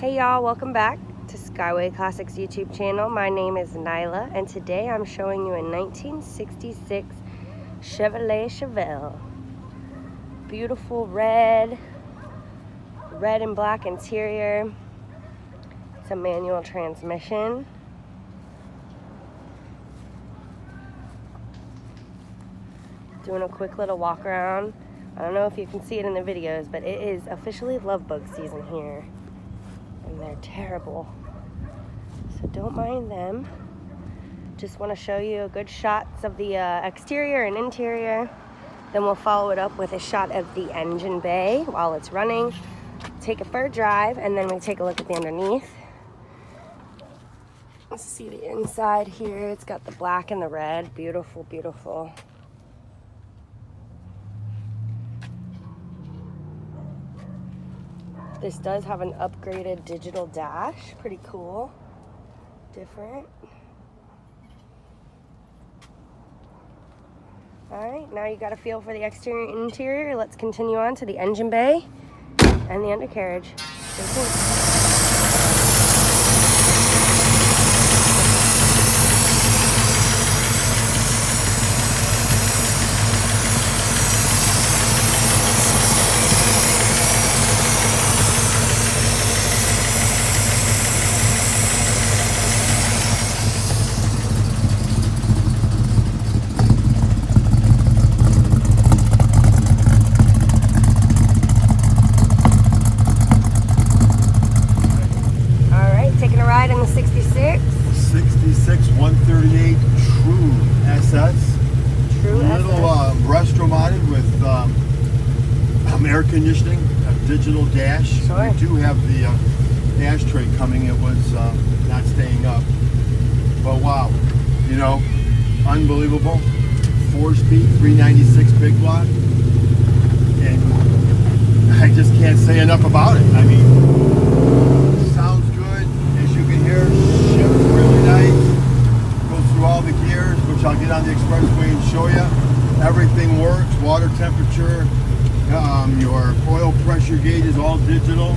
Hey y'all, welcome back to Skyway Classics YouTube channel. My name is Nyla and today I'm showing you a 1966 Chevrolet Chevelle. Beautiful red and black interior. It's a manual transmission. Doing a quick little walk around. I don't know if you can see it in the videos, but it is officially love bug season here. And they're terrible, so don't mind them. Just want to show you good shots of the exterior and interior. Then we'll follow it up with a shot of the engine bay while it's running. Take it for a drive, and then we take a look at the underneath. Let's see the inside here. It's got the black and the red. Beautiful, beautiful. This does have an upgraded digital dash. Pretty cool. Different. Alright, now you got a feel for the exterior and interior. Let's continue on to the engine bay and the undercarriage. Stay tuned. In the 66 138 True SS. True little SS. Retro modded with air conditioning, a digital dash. Sure. We do have the dash tray coming. It was not staying up, but wow, you know, unbelievable. 4-speed 396 big block, and I just can't say enough about it. I mean, sounds good. Ships really nice. Goes through all the gears, which I'll get on the expressway and show you. Everything works. Water temperature, your oil pressure gauge is all digital.